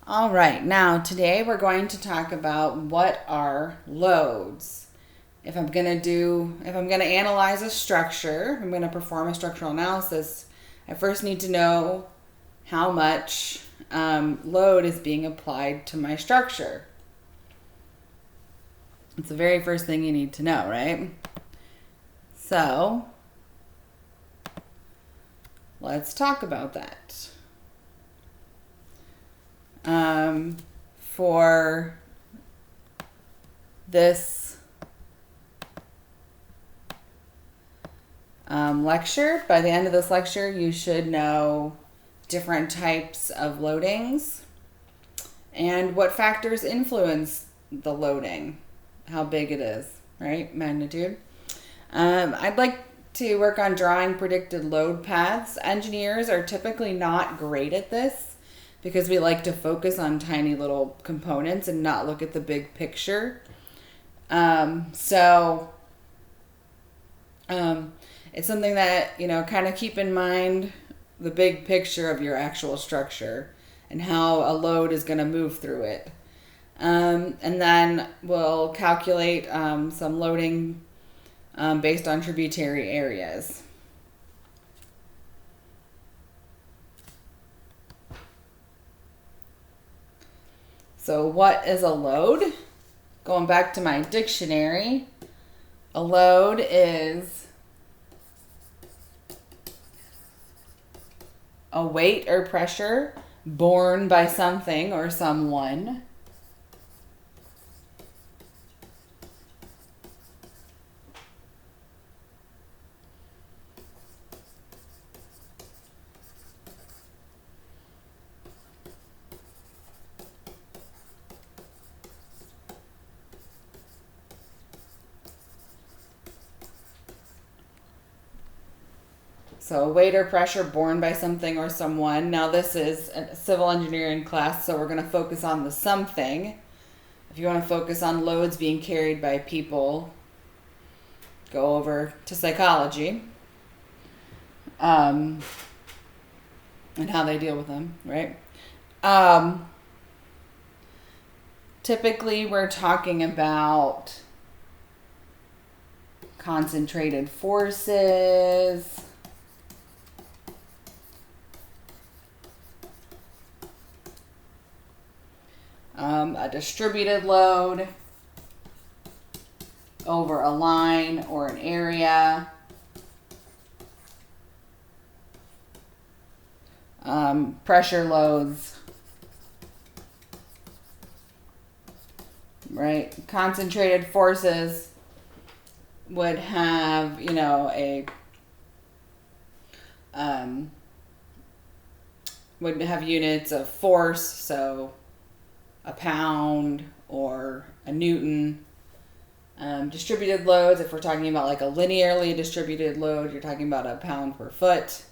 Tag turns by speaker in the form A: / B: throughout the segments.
A: All right, now today we're going to talk about what are loads. If I'm going to analyze a structure, I'm going to perform a structural analysis, I first need to know how much load is being applied to my structure. It's the very first thing you need to know, right? So, let's talk about that. For this lecture, by the end of this lecture, you should know different types of loadings and what factors influence the loading, how big it is, right? Magnitude. I'd like to work on drawing predicted load paths. Engineers are typically not great at this because we like to focus on tiny little components and not look at the big picture. It's something that, kind of keep in mind the big picture of your actual structure and how a load is going to move through it. And then we'll calculate some loading based on tributary areas. So what is a load? Going back to my dictionary, a load is a weight or pressure borne by something or someone. So weight or pressure borne by something or someone. Now this is a civil engineering class, so we're going to focus on the something. If you want to focus on loads being carried by people, go over to psychology and how they deal with them, right? Typically, we're talking about concentrated forces, a distributed load over a line or an area, pressure loads, right? Concentrated forces would have, would have units of force, so a pound or a newton. Distributed loads, if we're talking about like a linearly distributed load, you're talking about a pound per foot,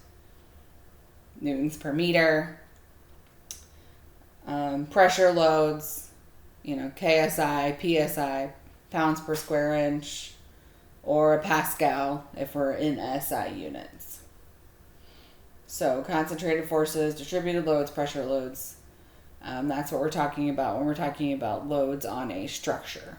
A: newtons per meter. Pressure loads, KSI, PSI, pounds per square inch, or a Pascal if we're in SI units. So concentrated forces, distributed loads, pressure loads. That's what we're talking about when we're talking about loads on a structure.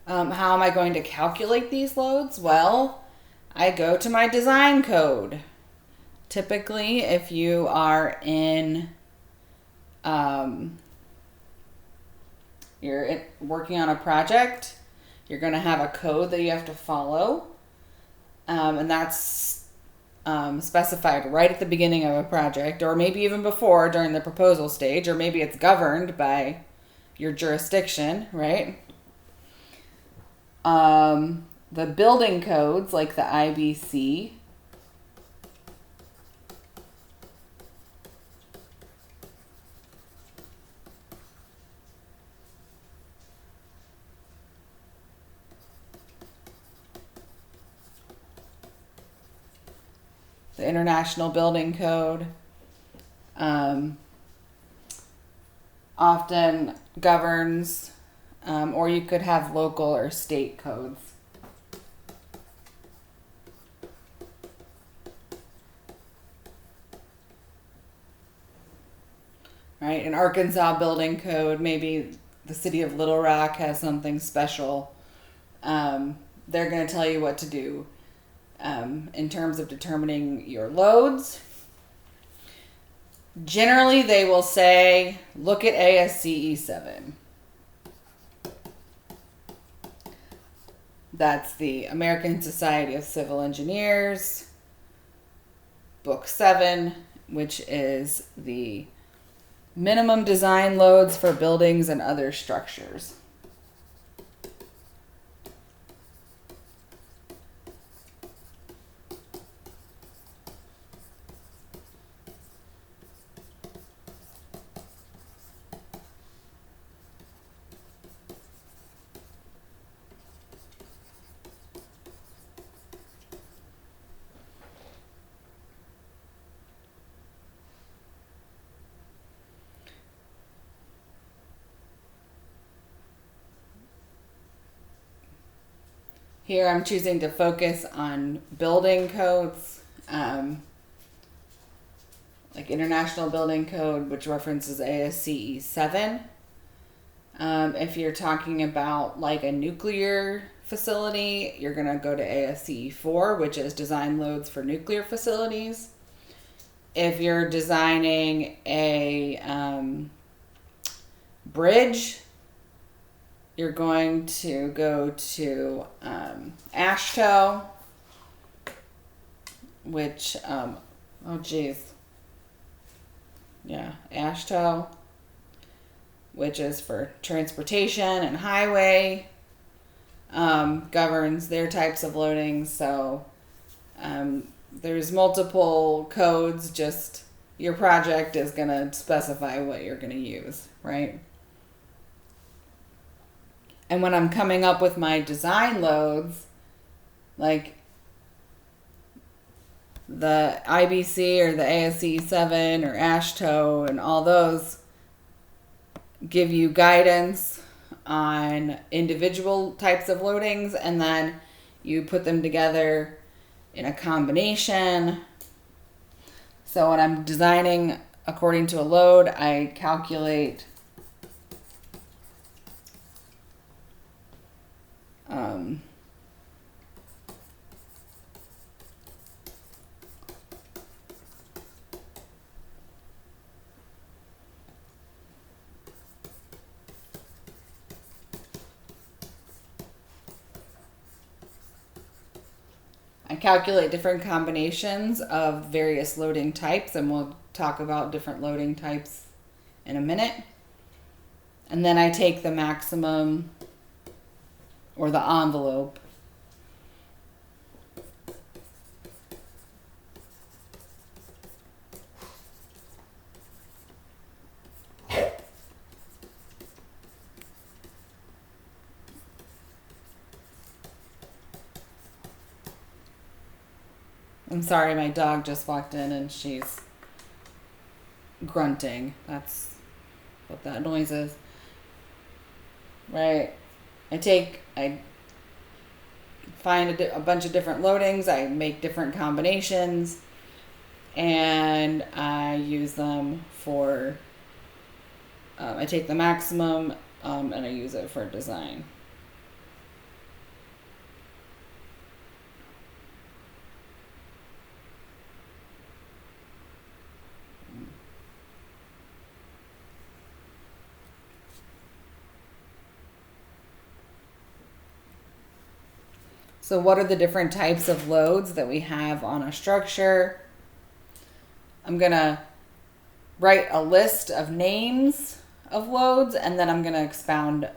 A: How am I going to calculate these loads? Well, I go to my design code. Typically, if you are you're working on a project, you're going to have a code that you have to follow. And that's specified right at the beginning of a project, or maybe even before during the proposal stage, or maybe it's governed by your jurisdiction, right? The building codes, like the IBC, the International Building Code, often governs, or you could have local or state codes. Right, an Arkansas building code, maybe the city of Little Rock has something special. They're going to tell you what to do in terms of determining your loads. Generally, they will say, look at ASCE 7. That's the American Society of Civil Engineers, Book 7, which is the minimum design loads for buildings and other structures. Here I'm choosing to focus on building codes, like International Building Code, which references ASCE 7. If you're talking about like a nuclear facility, you're going to go to ASCE 4, which is design loads for nuclear facilities. If you're designing a bridge, you're going to go to AASHTO, which, AASHTO, which is for transportation and highway, governs their types of loading. So there's multiple codes, just your project is going to specify what you're going to use, right? And when I'm coming up with my design loads, like the IBC or the ASCE 7 or AASHTO and all those give you guidance on individual types of loadings, and then you put them together in a combination. So when I'm designing according to a load, I calculate different combinations of various loading types, and we'll talk about different loading types in a minute. And then I take the maximum or the envelope I'm sorry, my dog just walked in and she's grunting. That's what that noise is. Right. I find a bunch of different loadings. I make different combinations, and I use them for, I take the maximum, and I use it for design. So what are the different types of loads that we have on a structure? I'm going to write a list of names of loads, and then I'm going to expound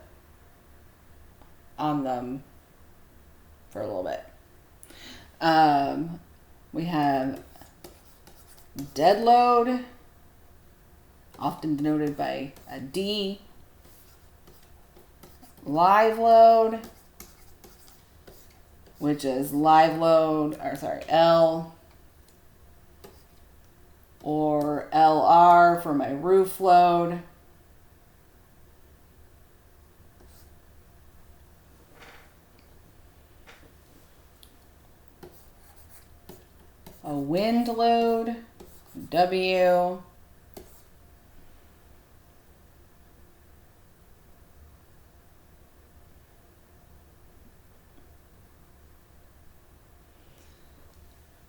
A: on them for a little bit. We have dead load, often denoted by a D. Live load, which is L, or LR for my roof load. wind load, W.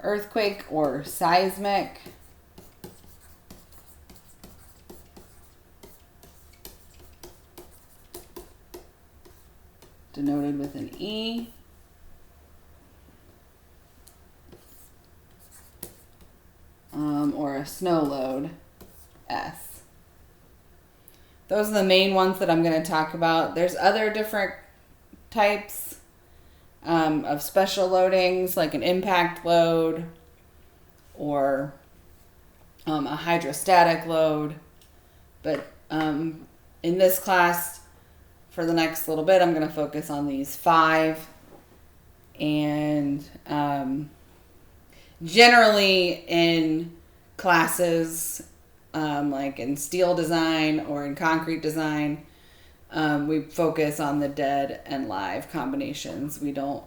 A: Earthquake or seismic. Denoted with an E. Or a snow load, S. Those are the main ones that I'm going to talk about. There's other different types of special loadings, like an impact load or a hydrostatic load. But in this class, for the next little bit, I'm going to focus on these 5. And generally in classes, like in steel design or in concrete design, we focus on the dead and live combinations. We don't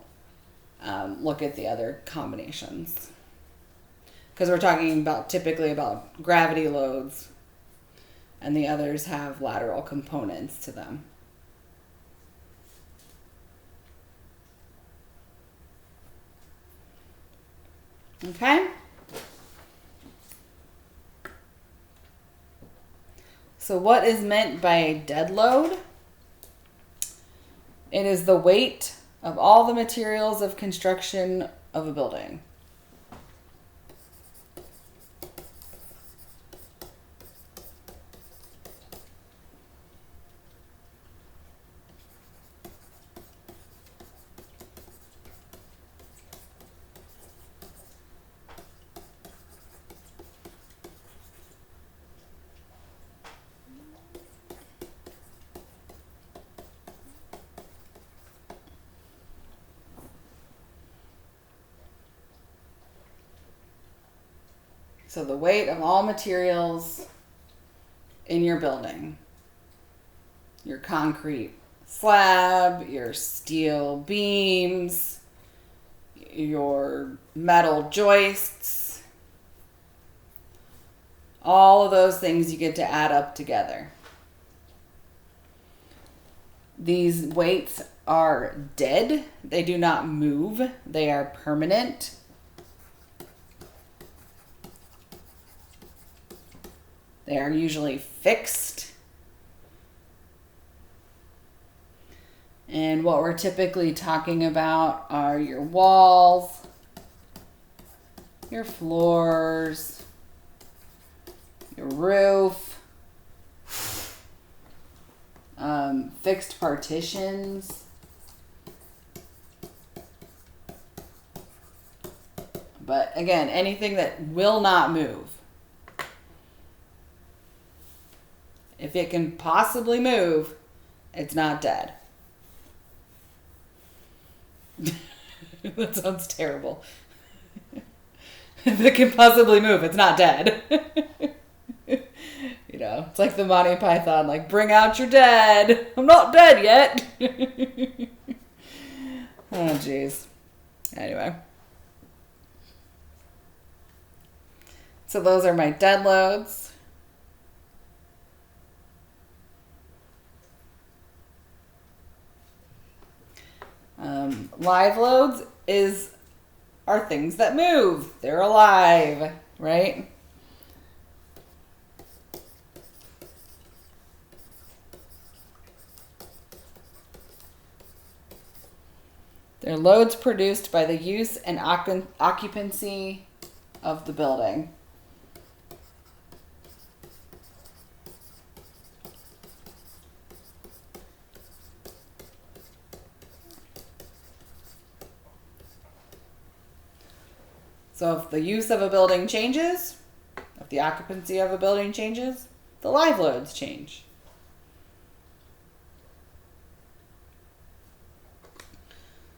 A: look at the other combinations because we're talking about typically about gravity loads, and the others have lateral components to them. Okay? So what is meant by a dead load? It is the weight of all the materials of construction of a building. So the weight of all materials in your building. Your concrete slab, your steel beams, your metal joists. All of those things you get to add up together. These weights are dead. They do not move. They are permanent. They are usually fixed. And what we're typically talking about are your walls, your floors, your roof, fixed partitions, but again, anything that will not move. If it can possibly move, it's not dead. That sounds terrible. If it can possibly move, it's not dead. You know, it's like the Monty Python, like, bring out your dead. I'm not dead yet. Oh, jeez. Anyway. So those are my dead loads. Live loads are things that move. They're alive, right? They're loads produced by the use and occupancy of the building. So if the use of a building changes, if the occupancy of a building changes, the live loads change.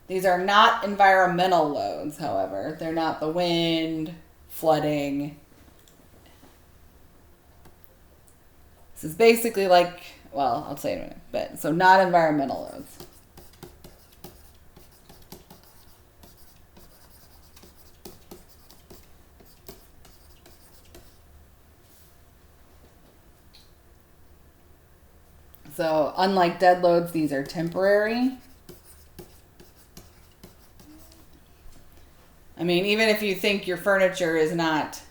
A: These are not environmental loads, however. They're not the wind, flooding. This is basically like, well, I'll say it in a minute, but so not environmental loads. So unlike dead loads, these are temporary. I mean, even if you think your furniture is not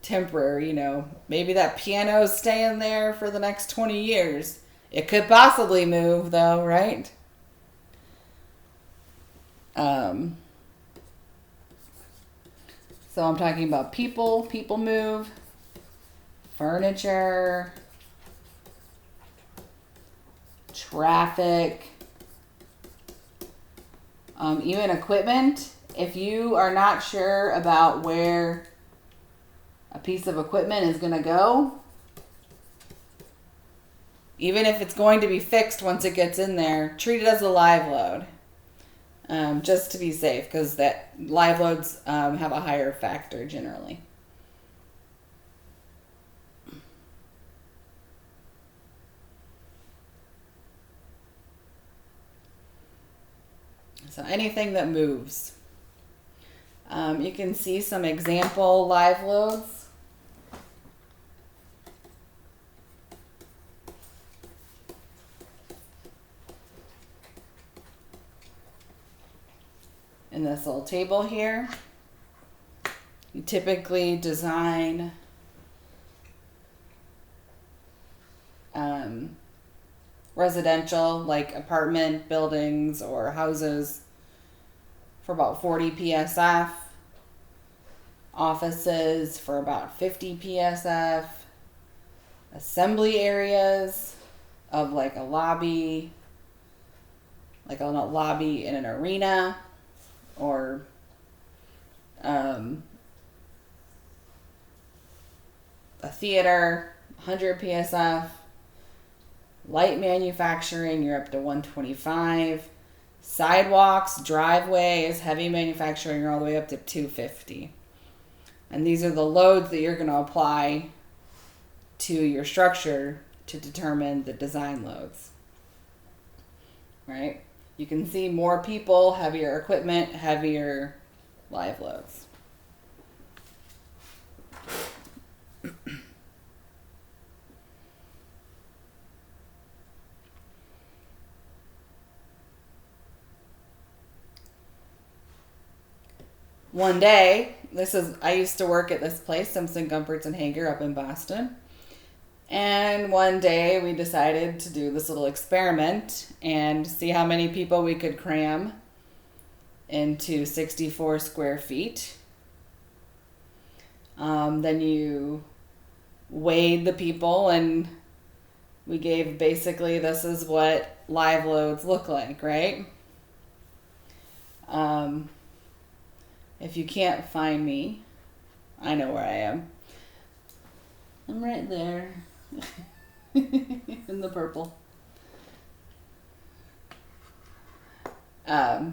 A: temporary, you know, maybe that piano's staying there for the next 20 years. It could possibly move though, right? So I'm talking about people move, furniture, traffic, even equipment. If you are not sure about where a piece of equipment is going to go, even if it's going to be fixed once it gets in there, treat it as a live load. Just to be safe, because that live loads have a higher factor generally. So anything that moves. You can see some example live loads. In this little table here. You typically design residential, like apartment buildings or houses, for about 40 PSF. Offices for about 50 PSF. Assembly areas of like a lobby, like a lobby in an arena, or a theater, 100 PSF. Light manufacturing, you're up to 125. Sidewalks, driveways, heavy manufacturing, you're all the way up to 250. And these are the loads that you're going to apply to your structure to determine the design loads. Right? You can see more people, heavier equipment, heavier live loads. One day, I used to work at this place, Simpson, Gumpertz and Hager up in Boston. And one day we decided to do this little experiment and see how many people we could cram into 64 square feet. Then you weighed the people, and we gave basically, this is what live loads look like, right? If you can't find me, I know where I am. I'm right there. In the purple. Yeah.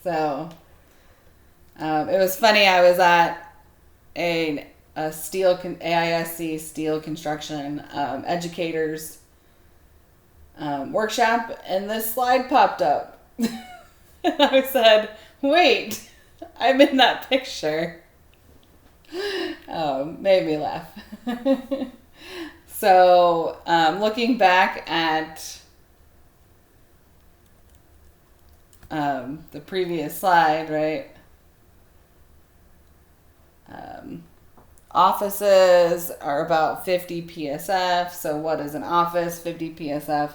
A: So, it was funny. I was at a AISC steel construction educators workshop, and this slide popped up. I said, wait, I'm in that picture. Made me laugh. So, looking back at the previous slide, right? Offices are about 50 PSF. So what is an office? 50 PSF.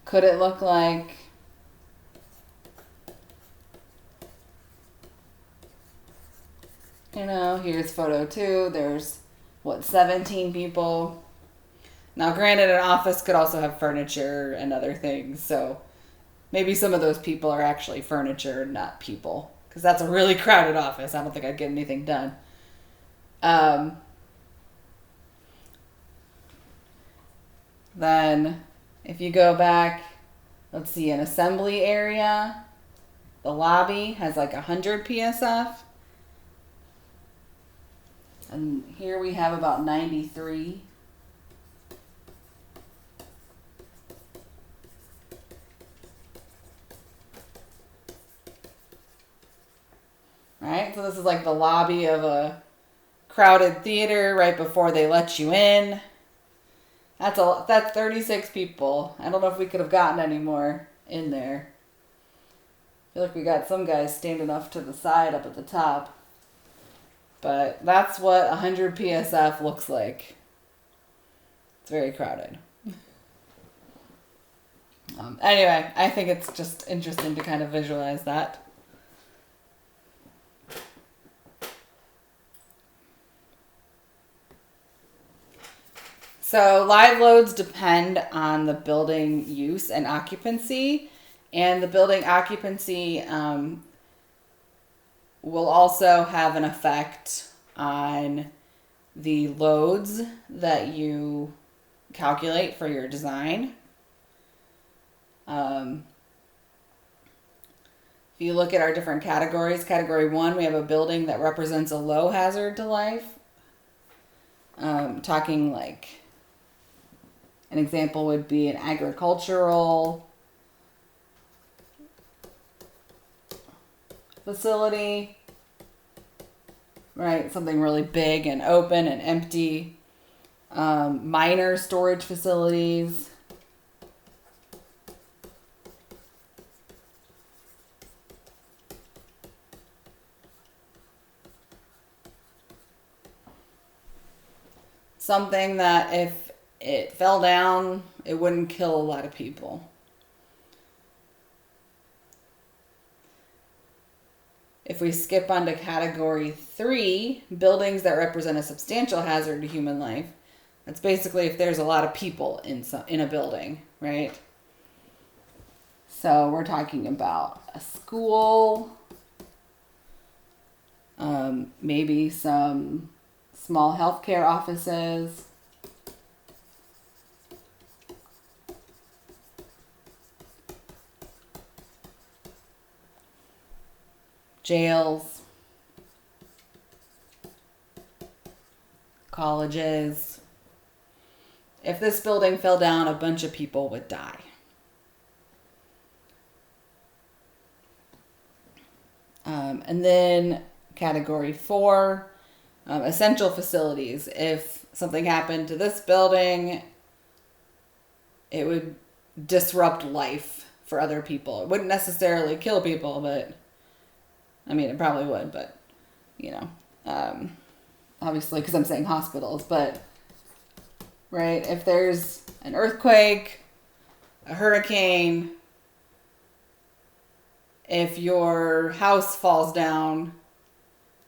A: Could it look like? You know, here's photo 2. There's, 17 people. Now, granted, an office could also have furniture and other things. So maybe some of those people are actually furniture, not people. Because that's a really crowded office. I don't think I'd get anything done. Then, if you go back, let's see, an assembly area. The lobby has like 100 PSF. And here we have about 93. Right? So this is like the lobby of a crowded theater right before they let you in. That's 36 people. I don't know if we could have gotten any more in there. I feel like we got some guys standing off to the side up at the top. But that's what 100 PSF looks like. It's very crowded. Anyway, I think it's just interesting to kind of visualize that. So live loads depend on the building use and occupancy, and the building occupancy will also have an effect on the loads that you calculate for your design. If you look at our different categories, category 1, we have a building that represents a low hazard to life. Talking like an example would be an agricultural facility, right? Something really big and open and empty. Minor storage facilities. Something that if it fell down, it wouldn't kill a lot of people. If we skip on to category 3, buildings that represent a substantial hazard to human life, that's basically if there's a lot of people in a building, right? So we're talking about a school, maybe some small healthcare offices, jails, colleges. If this building fell down, a bunch of people would die. And then category 4, essential facilities. If something happened to this building, it would disrupt life for other people. It wouldn't necessarily kill people, but I mean, it probably would, but you know, obviously because I'm saying hospitals, but right, if there's an earthquake, a hurricane, if your house falls down,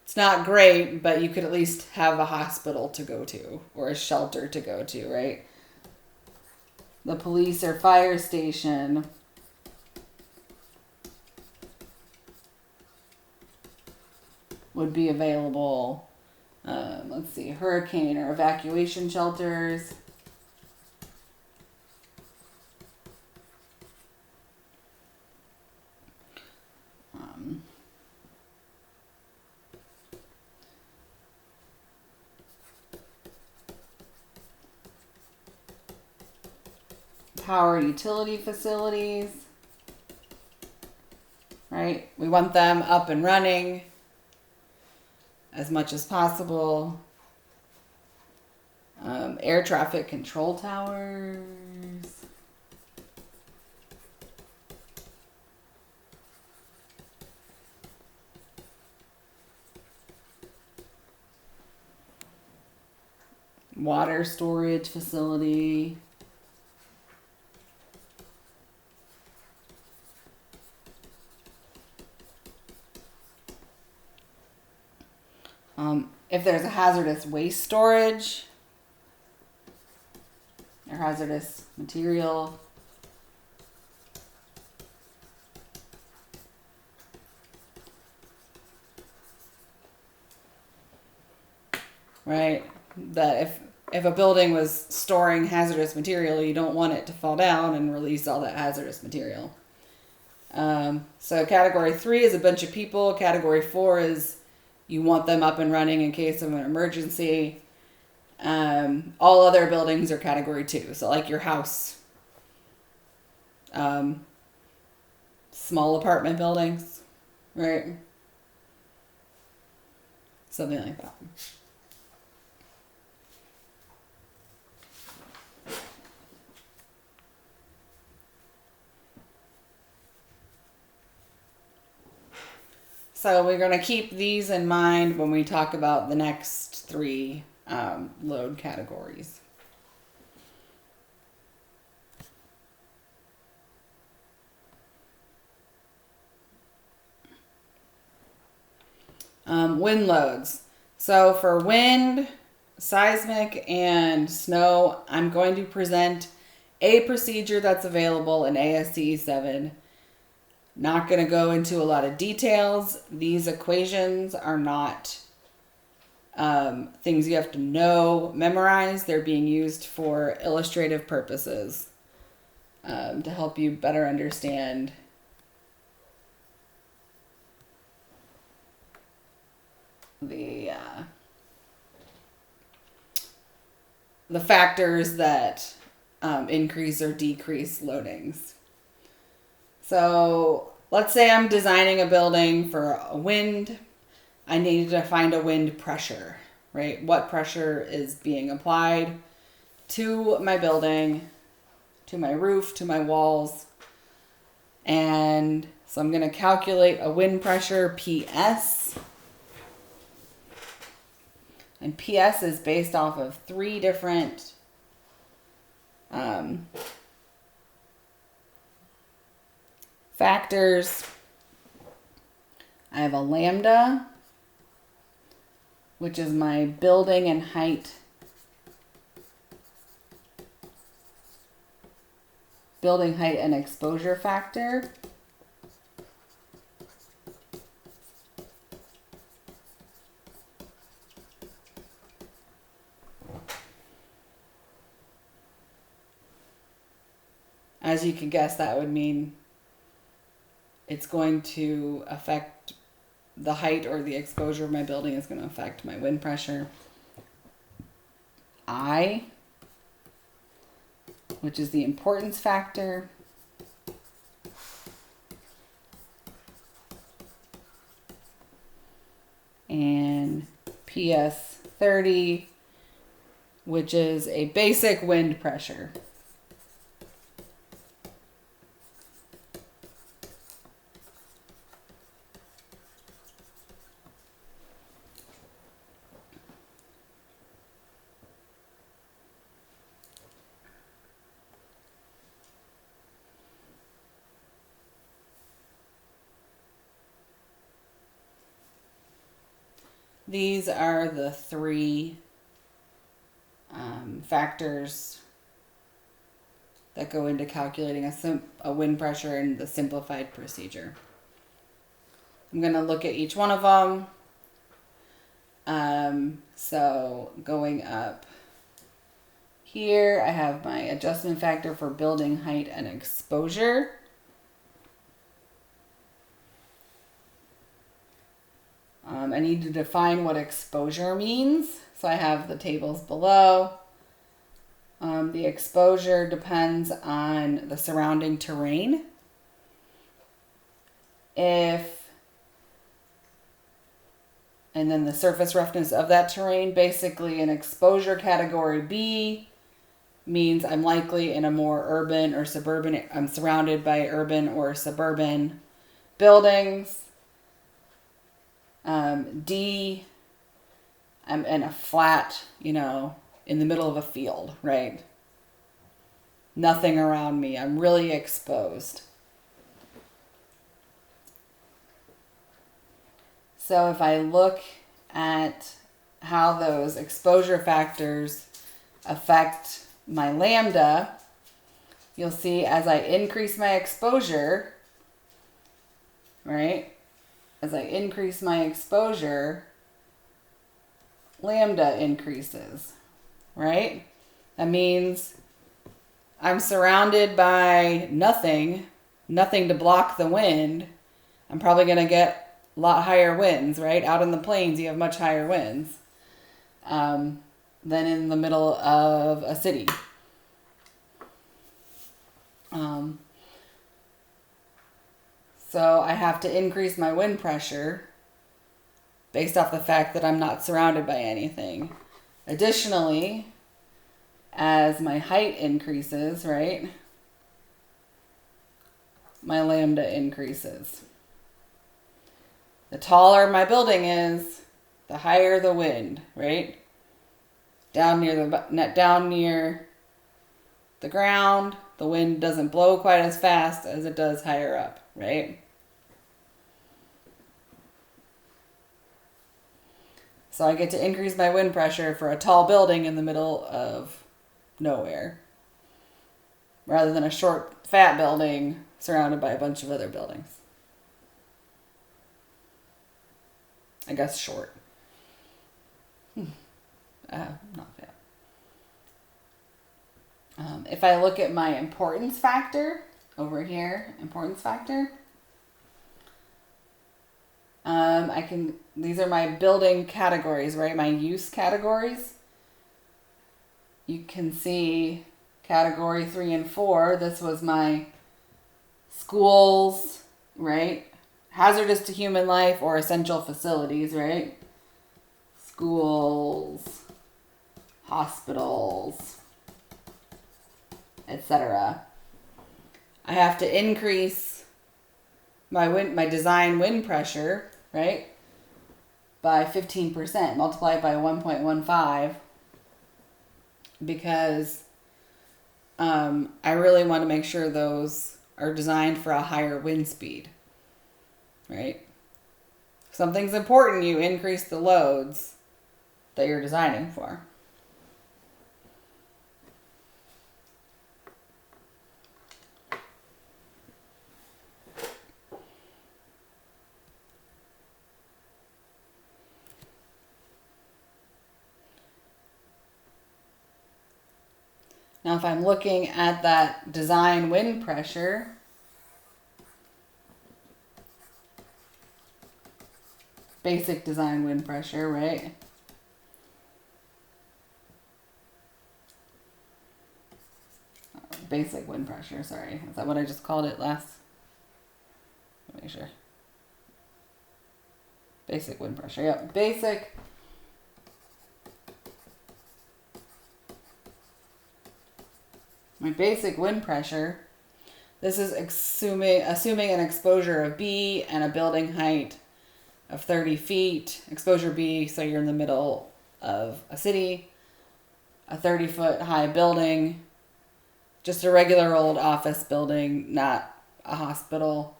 A: it's not great, but you could at least have a hospital to go to or a shelter to go to, right? The police or fire station would be available. Let's see, hurricane or evacuation shelters. Power utility facilities, right? We want them up and running as much as possible. Air traffic control towers. Water storage facility. If there's a hazardous waste storage or hazardous material, right? That if a building was storing hazardous material, you don't want it to fall down and release all that hazardous material. So category 3 is a bunch of people. Category 4 is you want them up and running in case of an emergency. All other buildings are category 2. So like your house, small apartment buildings, right? Something like that. So we're going to keep these in mind when we talk about the next three load categories. Wind loads. So for wind, seismic, and snow, I'm going to present a procedure that's available in ASCE 7. Not going to go into a lot of details. These equations are not things you have to know, memorize. They're being used for illustrative purposes to help you better understand the factors that increase or decrease loadings. So let's say I'm designing a building for a wind. I need to find a wind pressure, right? What pressure is being applied to my building, to my roof, to my walls. And so I'm going to calculate a wind pressure, PS. And PS is based off of three different factors. I have a lambda, which is my building and height. Building height and exposure factor. As you can guess, that would mean it's going to affect the height or the exposure of my building is going to affect my wind pressure. I, which is the importance factor. And PS 30, which is a basic wind pressure. These are the three factors that go into calculating a wind pressure in the simplified procedure. I'm going to look at each one of them. So going up here, I have my adjustment factor for building height and exposure. I need to define what exposure means. So I have the tables below. The exposure depends on the surrounding terrain. And then the surface roughness of that terrain. Basically, an exposure category B means I'm likely in a more urban or suburban, I'm surrounded by urban or suburban buildings. D, I'm in a flat, in the middle of a field, right? Nothing around me. I'm really exposed. So if I look at how those exposure factors affect my lambda, you'll see as I increase my exposure, right? As I increase my exposure, lambda increases, right? That means I'm surrounded by nothing to block the wind. I'm probably going to get a lot higher winds, right? Out in the plains, you have much higher winds than in the middle of a city. So I have to increase my wind pressure based off the fact that I'm not surrounded by anything. Additionally, as my height increases, right, my lambda increases. The taller my building is, the higher the wind, right? Down near the ground, the wind doesn't blow quite as fast as it does higher up, right? So I get to increase my wind pressure for a tall building in the middle of nowhere, rather than a short, fat building surrounded by a bunch of other buildings. I guess short. Not fat. If I look at my importance factor over here, importance factor, these are my building categories, right? My use categories. You can see category 3 and 4. This was my schools, right? Hazardous to human life or essential facilities, right? Schools, hospitals, etc. I have to increase my design wind pressure, right, by 15%, multiply it by 1.15, because I really want to make sure those are designed for a higher wind speed, right? If something's important, you increase the loads that you're designing for. Now, if I'm looking at that design wind pressure, basic design wind pressure, right? Basic wind pressure, sorry. Is that what I just called it last? Let me make sure. Basic wind pressure, yep. Basic. My basic wind pressure, this is assuming an exposure of B and a building height of 30 feet. Exposure B, so you're in the middle of a city, a 30-foot high building, just a regular old office building, not a hospital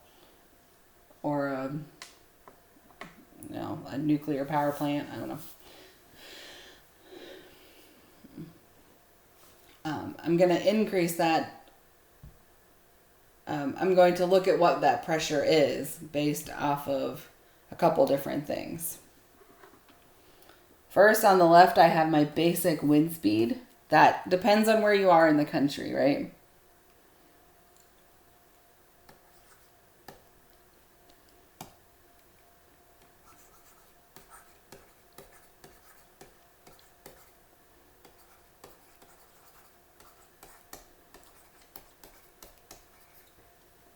A: or a nuclear power plant. I don't know. I'm going to increase that. I'm going to look at what that pressure is based off of a couple different things. First, on the left, I have my basic wind speed. That depends on where you are in the country, right?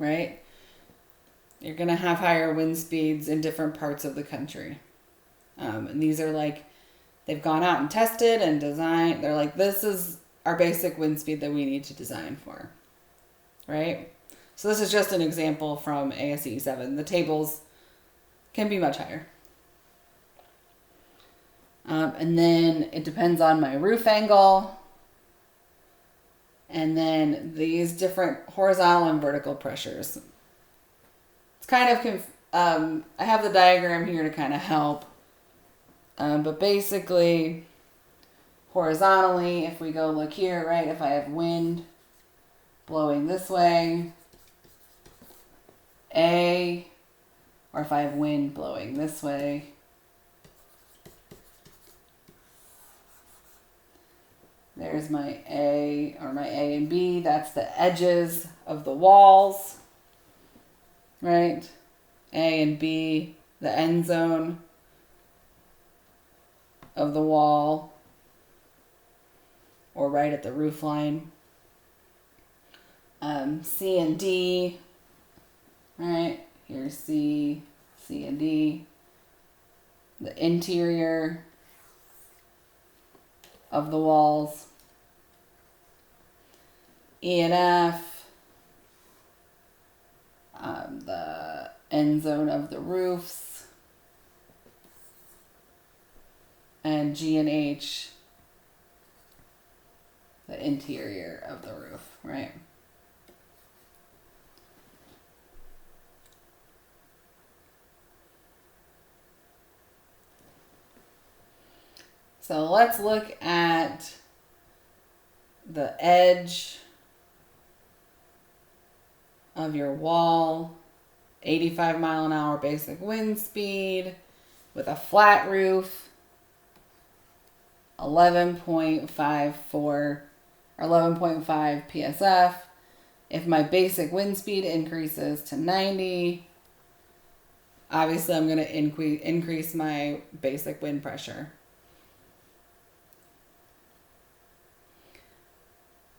A: Right? You're going to have higher wind speeds in different parts of the country. And these are like, they've gone out and tested and designed. They're like, this is our basic wind speed that we need to design for. Right? So this is just an example from ASCE 7. The tables can be much higher. And then it depends on my roof angle. And then these different horizontal and vertical pressures. It's kind of, I have the diagram here to kind of help. But basically, horizontally, if we go look here, right, if I have wind blowing this way, A, or if I have wind blowing this way, there's my A, or my A and B. That's the edges of the walls, right? A and B, the end zone of the wall, or right at the roof line. C and D, right? Here's C, C and D. The interior of the walls. E and F, the end zone of the roofs. and G and H, the interior of the roof, right? So let's look at the edge of your wall, 85-mile-an-hour basic wind speed with a flat roof, 11.54 or 11.5 PSF. If my basic wind speed increases to 90, obviously I'm going to increase my basic wind pressure.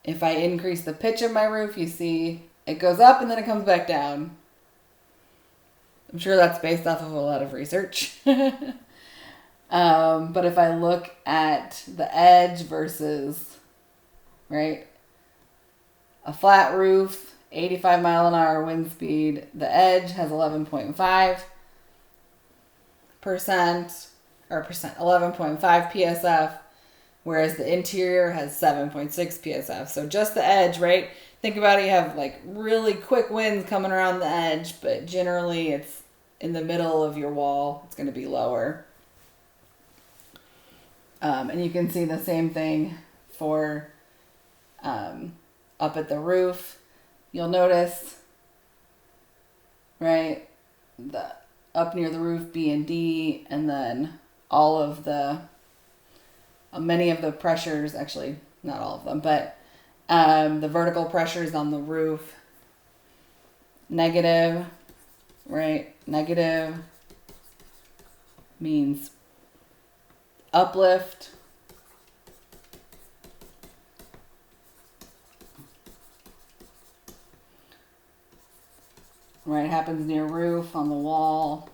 A: If I increase the pitch of my roof, you see it goes up and then it comes back down. I'm sure that's based off of a lot of research. But if I look at the edge versus, right, a flat roof, 85-mile-an-hour wind speed, the edge has 11.5%, 11.5 PSF, whereas the interior has 7.6 PSF. So just the edge, right? Think about it, you have like really quick winds coming around the edge, but generally it's in the middle of your wall. It's going to be lower. And you can see the same thing for up at the roof. You'll notice, right, the up near the roof, B and D, and then all of the many of the pressures, actually not all of them, but the vertical pressures on the roof, negative, right? Negative means uplift. Right, it happens near roof, on the wall,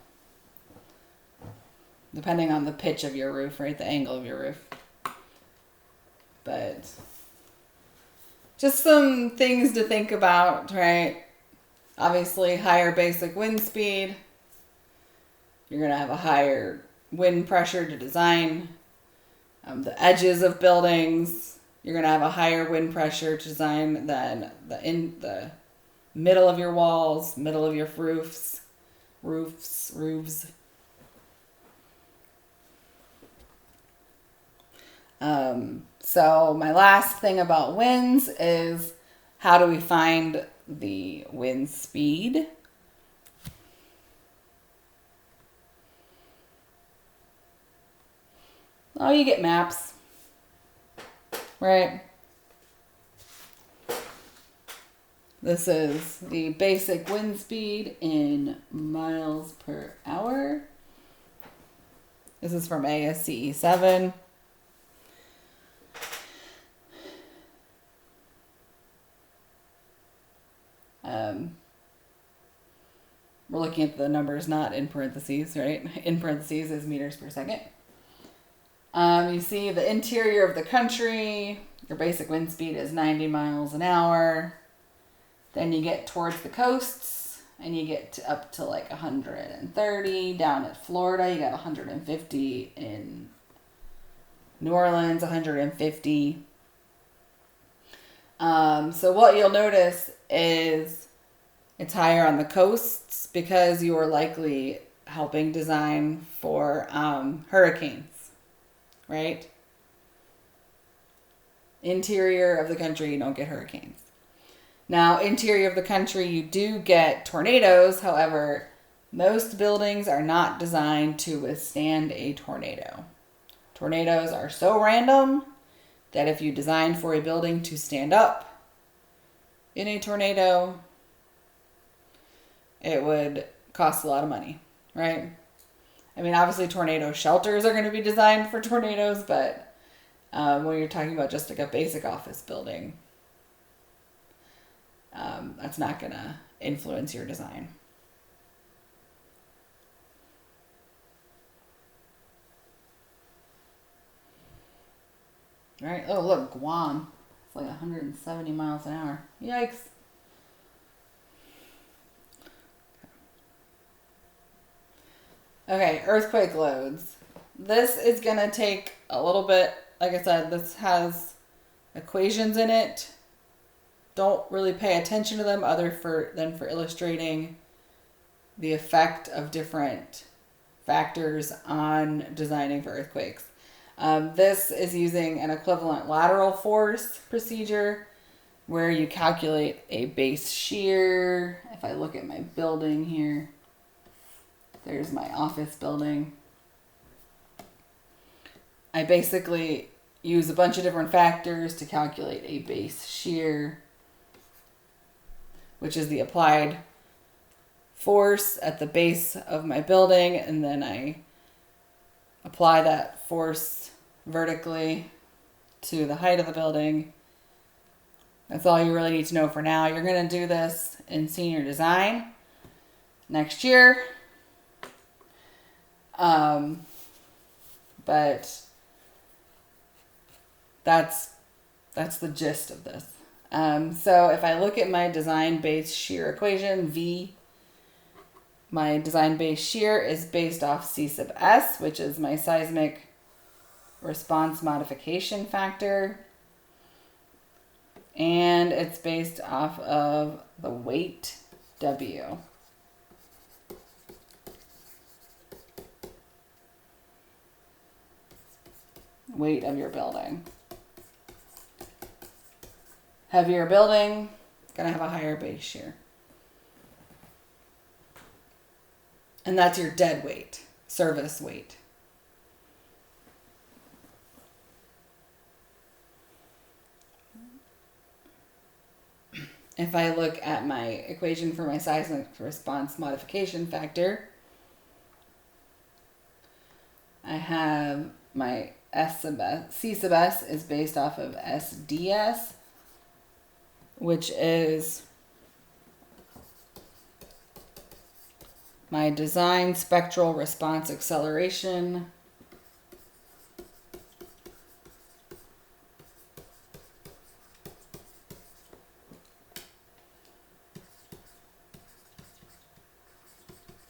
A: depending on the pitch of your roof, right? The angle of your roof. But just some things to think about, right? Obviously, higher basic wind speed. You're going to have a higher wind pressure to design. The edges of buildings, you're going to have a higher wind pressure to design than the middle of your walls, middle of your roofs. So my last thing about winds is, how do we find the wind speed? Oh, you get maps, right? This is the basic wind speed in miles per hour. This is from ASCE 7. We're looking at the numbers not in parentheses, right? In parentheses is meters per second. You see the interior of the country, your basic wind speed is 90 miles an hour. Then you get towards the coasts and you get up to like 130. Down at Florida, you got 150. In New Orleans, 150. So what you'll notice is it's higher on the coasts because you're likely helping design for hurricanes, right? Interior of the country, you don't get hurricanes. Now, interior of the country, you do get tornadoes. However, most buildings are not designed to withstand a tornado. Tornadoes are so random that if you design for a building to stand up in a tornado, it would cost a lot of money, right? I mean, obviously tornado shelters are going to be designed for tornadoes, but when you're talking about just like a basic office building, that's not going to influence your design. All right. Oh, look, Guam. It's like 170 miles an hour. Yikes. Okay, earthquake loads. This is going to take a little bit, like I said, this has equations in it. Don't really pay attention to them than for illustrating the effect of different factors on designing for earthquakes. This is using an equivalent lateral force procedure where you calculate a base shear. If I look at my building here, there's my office building. I basically use a bunch of different factors to calculate a base shear, which is the applied force at the base of my building, and then I apply that force vertically to the height of the building. That's all you really need to know for now. You're going to do this in senior design next year. But that's the gist of this. So if I look at my design base shear equation, V, my design base shear is based off C sub S, which is my seismic response modification factor. And it's based off of the weight W. Weight of your building. Heavier building, gonna have a higher base shear. And that's your dead weight, service weight. If I look at my equation for my seismic response modification factor, I have my C sub S is based off of SDS, which is my design spectral response acceleration.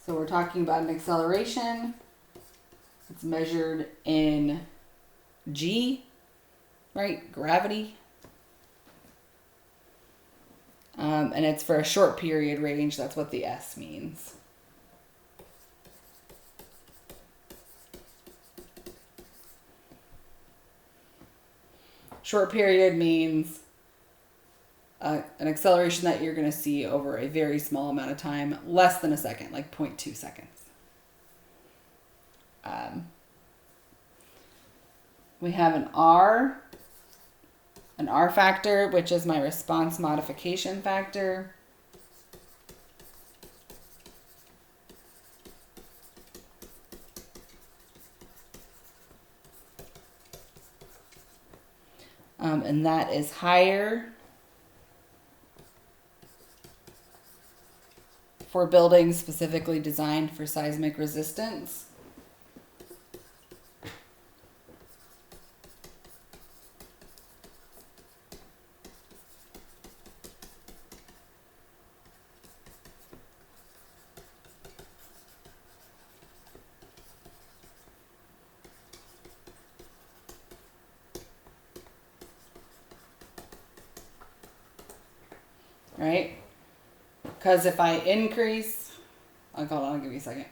A: So we're talking about an acceleration. It's measured in G, right? Gravity. And it's for a short period range. That's what the S means. Short period means an acceleration that you're going to see over a very small amount of time, less than a second, like 0.2 seconds. We have an R factor, which is my response modification factor. And that is higher for buildings specifically designed for seismic resistance. Right? Because if I increase, hold on, I'll give you a second.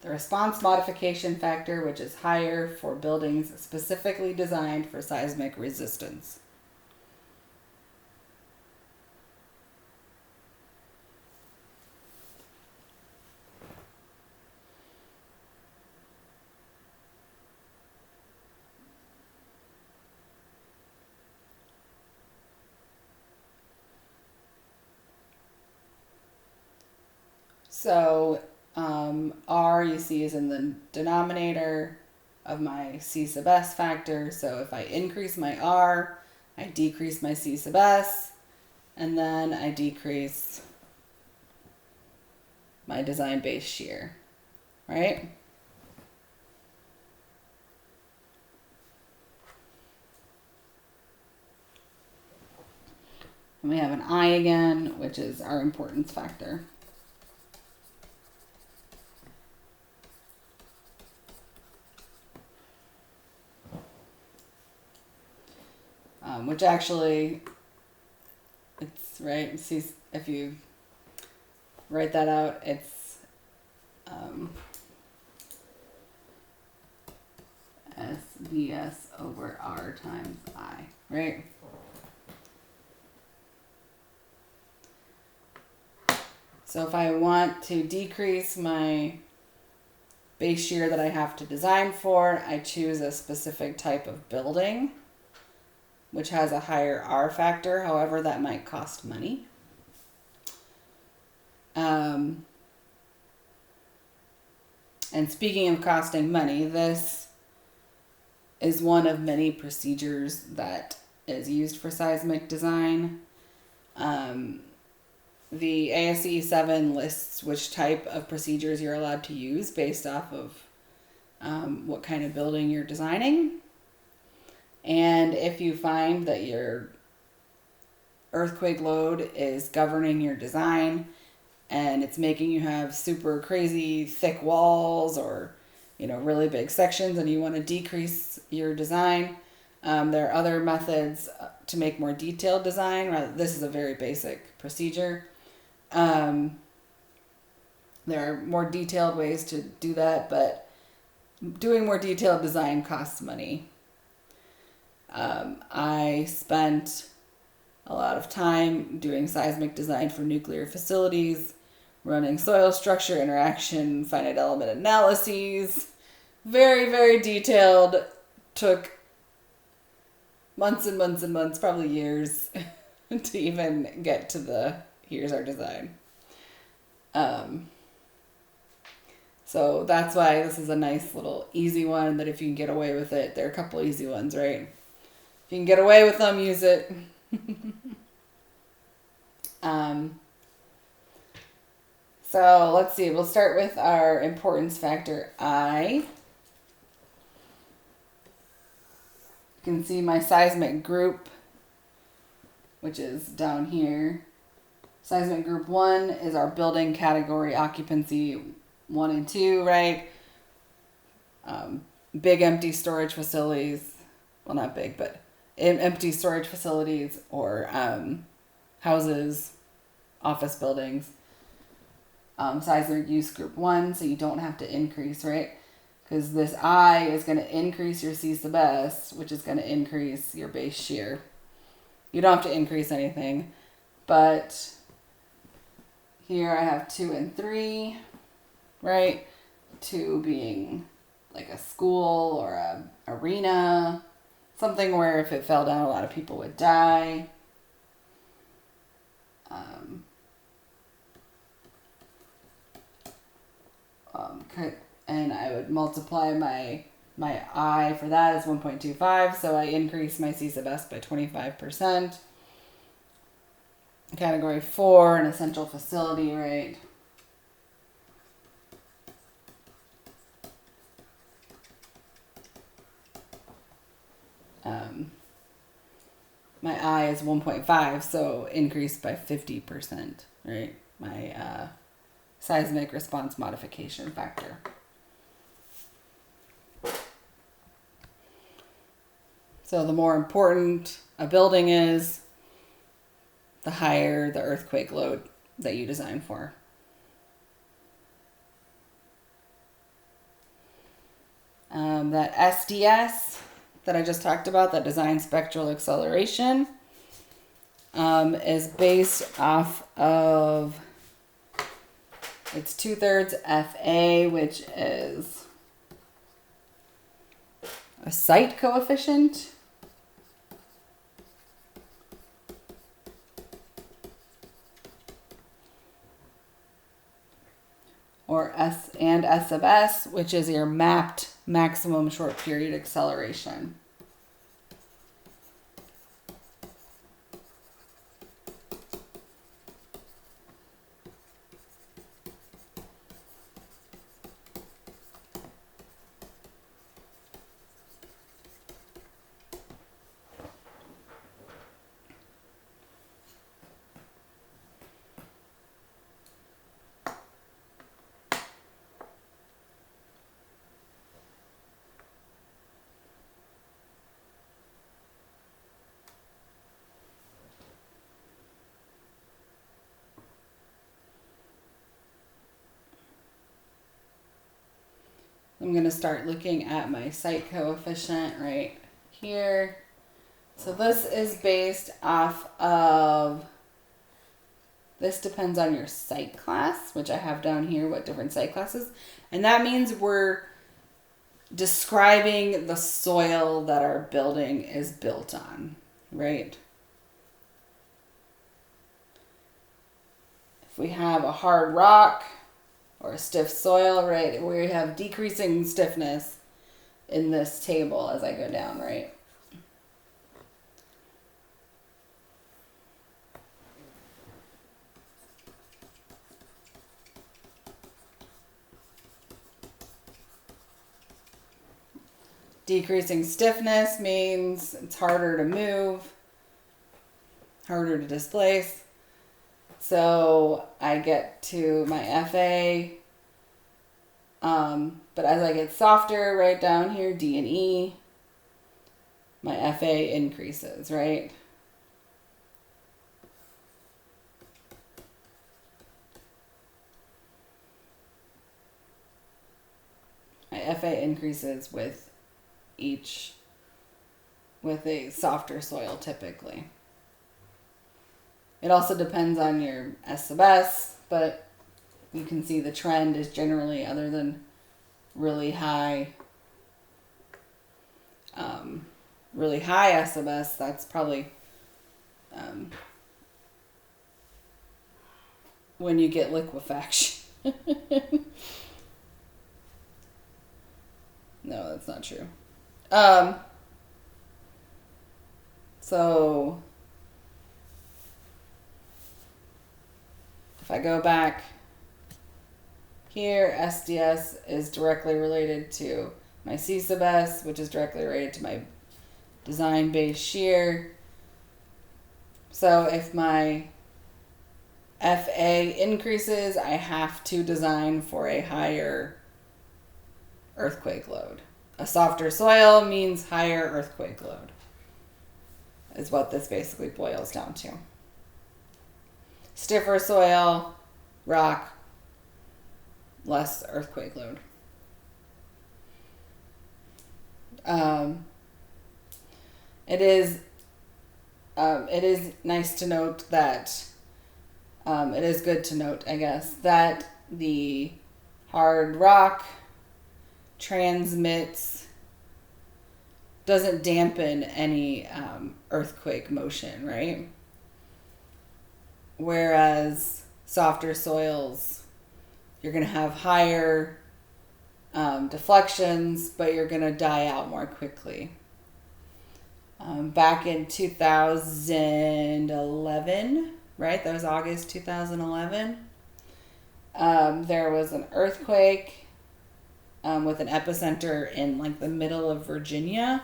A: The response modification factor, which is higher for buildings specifically designed for seismic resistance. So R you see is in the denominator of my C sub S factor. So if I increase my R, I decrease my C sub S, and then I decrease my design base shear, right? And we have an I again, which is our importance factor. which actually, it's right. See, if you write that out, it's SDS over R times I, right? So if I want to decrease my base shear that I have to design for, I choose a specific type of building, which has a higher R factor. However, that might cost money. And speaking of costing money, this is one of many procedures that is used for seismic design. The ASCE 7 lists which type of procedures you're allowed to use based off of what kind of building you're designing. And if you find that your earthquake load is governing your design and it's making you have super crazy thick walls or really big sections and you want to decrease your design, there are other methods to make more detailed design. This is a very basic procedure. There are more detailed ways to do that, but doing more detailed design costs money. I spent a lot of time doing seismic design for nuclear facilities, running soil structure interaction, finite element analyses. Very, very detailed. Took months and months and months, probably years, to even get to here's our design. So that's why this is a nice little easy one that if you can get away with it, there are a couple easy ones, right? If you can get away with them, use it. So let's see, we'll start with our importance factor I. You can see my seismic group, which is down here. Seismic group 1 is our building category occupancy 1 and 2, right? Big empty storage facilities, well, not big, but empty storage facilities or houses, office buildings. Seismic use group 1, so you don't have to increase, right? Because this I is going to increase your C sub S, which is going to increase your base shear. You don't have to increase anything, but here I have 2 and 3, right? 2 being like a school or a arena, something where if it fell down, a lot of people would die. And I would multiply my I for that is 1.25, so I increase my C sub S by 25%. Category 4, an essential facility, right? My I is 1.5, so increased by 50%, right? My seismic response modification factor. So the more important a building is, the higher the earthquake load that you design for. That SDS that I just talked about, that design spectral acceleration, is based off of, it's 2/3 FA, which is a site coefficient. Or S sub S, which is your mapped maximum short period acceleration. I'm going to start looking at my site coefficient right here. So this is based off of, this depends on your site class, which I have down here, what different site classes. And that means we're describing the soil that our building is built on, right? If we have a hard rock or a stiff soil, right, we have decreasing stiffness in this table as I go down, right? Decreasing stiffness means it's harder to move, harder to displace. So I get to my FA, but as I get softer right down here, D and E, my FA increases, right? My FA increases with a softer soil typically. It also depends on your S sub S, but you can see the trend is generally, other than really high S sub S, that's probably when you get liquefaction. No, that's not true. So if I go back here, SDS is directly related to my C sub S, which is directly related to my design base shear. So if my FA increases, I have to design for a higher earthquake load. A softer soil means higher earthquake load, is what this basically boils down to. Stiffer soil, rock, less earthquake load. It is nice to note that, it is good to note, I guess, that the hard rock doesn't dampen any earthquake motion, right? Whereas softer soils, you're going to have higher deflections, but you're going to die out more quickly. Back in 2011, right? That was August 2011. There was an earthquake with an epicenter in like the middle of Virginia.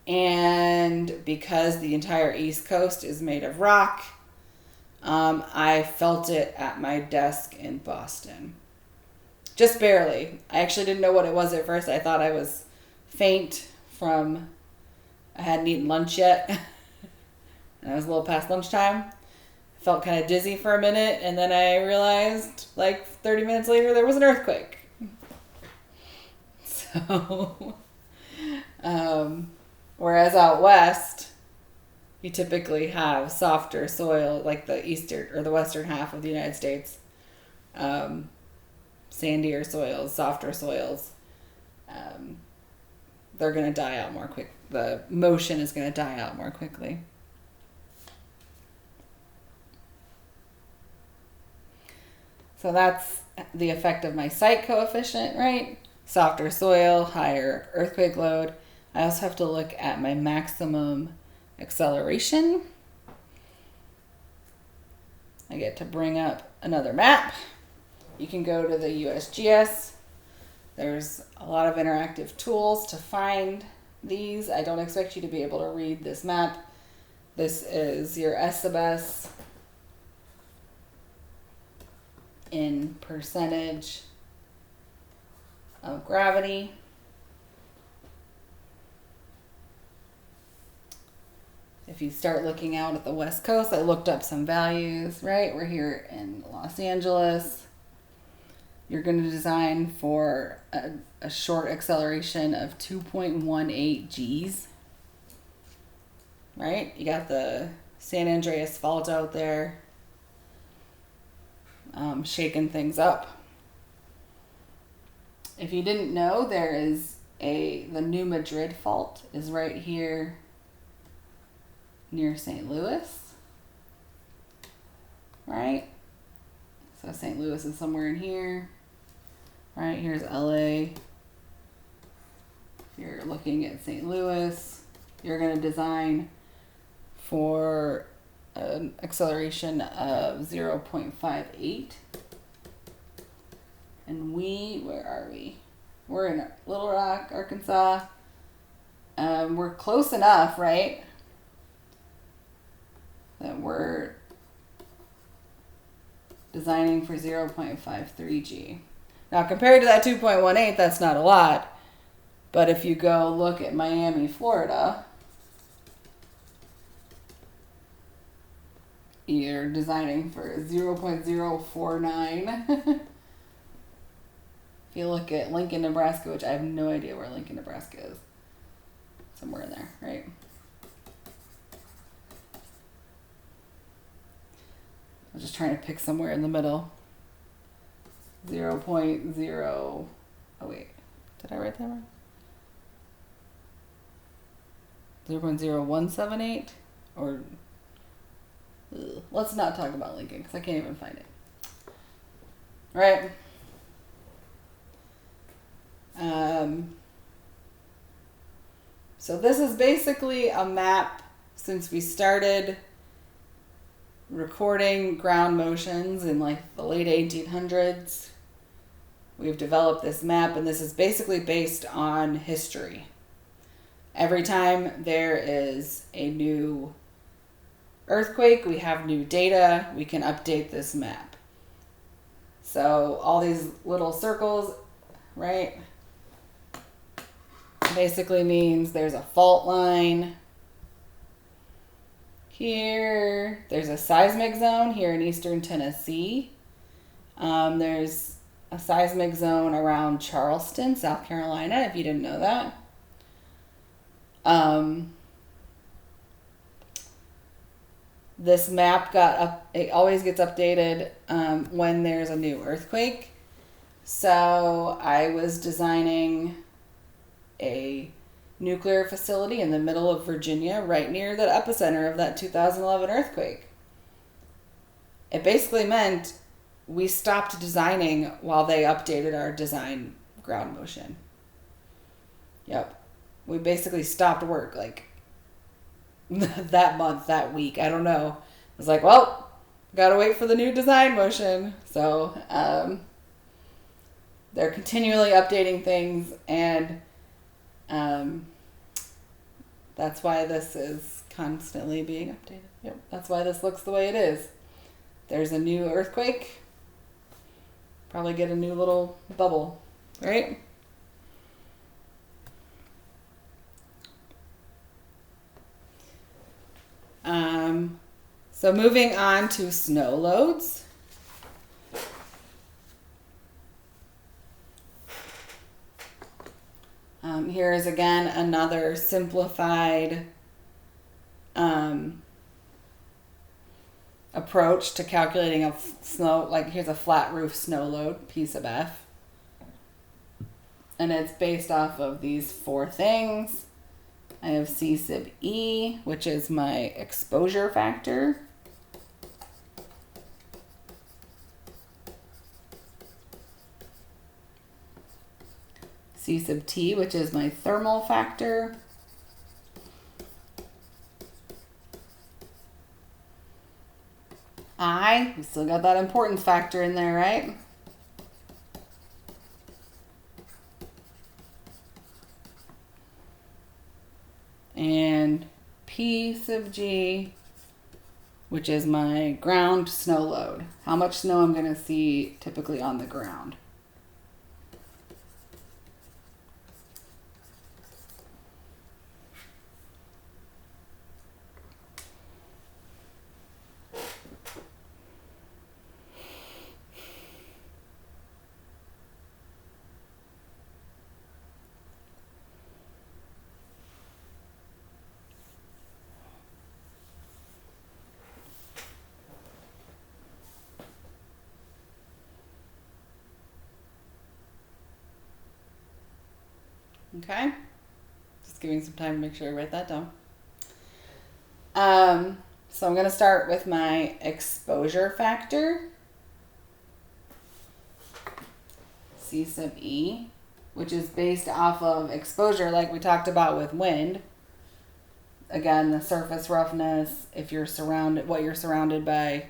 A: And because the entire East Coast is made of rock, I felt it at my desk in Boston. Just barely. I actually didn't know what it was at first. I thought I was faint from, I hadn't eaten lunch yet. And I was a little past lunchtime. Felt kind of dizzy for a minute, and then I realized like 30 minutes later there was an earthquake. So, whereas out west, you typically have softer soil, like the eastern or the western half of the United States, sandier soils, softer soils. They're going to die out more quick. The motion is going to die out more quickly. So that's the effect of my site coefficient, right? Softer soil, higher earthquake load. I also have to look at my maximum acceleration. I get to bring up another map. You can go to the USGS. There's a lot of interactive tools to find these. I don't expect you to be able to read this map. This is your S sub S in percentage of gravity. If you start looking out at the West Coast, I looked up some values, right? We're here in Los Angeles. You're going to design for a short acceleration of 2.18 Gs. Right? You got the San Andreas Fault out there, shaking things up. If you didn't know, there is the New Madrid Fault is right here near St. Louis. Right? So St. Louis is somewhere in here. Right, here's LA. If you're looking at St. Louis, you're going to design for an acceleration of 0.58. And where are we? We're in Little Rock, Arkansas. We're close enough, right? That we're designing for 0.53 G. Now, compared to that 2.18, that's not a lot. But if you go look at Miami, Florida, you're designing for 0.049. If you look at Lincoln, Nebraska, which I have no idea where Lincoln, Nebraska is. Somewhere in there, right? I'm just trying to pick somewhere in the middle. 0.0. Oh, wait. Did I write that wrong? 0.0178? Or. Let's not talk about Lincoln because I can't even find it. Right? So this is basically a map since we started recording ground motions in like the late 1800s. We've developed this map, and this is basically based on history. Every time there is a new earthquake, we have new data, we can update this map. So all these little circles, right, basically means there's a fault line. Here, there's a seismic zone here in eastern Tennessee. There's a seismic zone around Charleston, South Carolina, if you didn't know that. This map it always gets updated when there's a new earthquake. So I was designing a nuclear facility in the middle of Virginia, right near the epicenter of that 2011 earthquake. It basically meant we stopped designing while they updated our design ground motion. Yep. We basically stopped work like that month, that week. I don't know. I was like, well, gotta wait for the new design motion. So they're continually updating things, and that's why this is constantly being updated. Yep, that's why this looks the way it is. There's a new earthquake. Probably get a new little bubble, right? So moving on to snow loads. Here is again another simplified approach to calculating a snow, like here's a flat roof snow load, P sub F. And it's based off of these four things. I have C sub E, which is my exposure factor. C sub T, which is my thermal factor. I, we still got that importance factor in there, right? And P sub G, which is my ground snow load. How much snow I'm going to see typically on the ground. Okay? Just giving some time to make sure I write that down. So I'm going to start with my exposure factor, C sub E, which is based off of exposure like we talked about with wind. Again, the surface roughness, if you're surrounded, what you're surrounded by.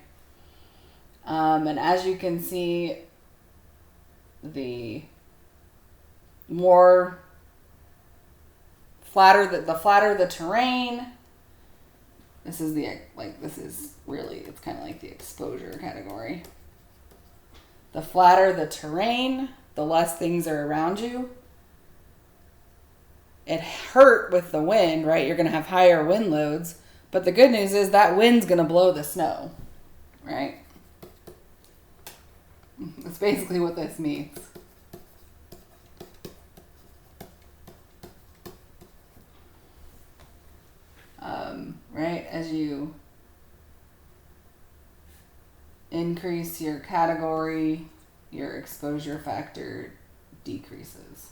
A: And as you can see, the flatter the terrain, this is it's kind of like the exposure category. The flatter the terrain, the less things are around you. It hurt with the wind, right? You're going to have higher wind loads. But the good news is that wind's going to blow the snow, right? That's basically what this means. Right? As you increase your category, your exposure factor decreases.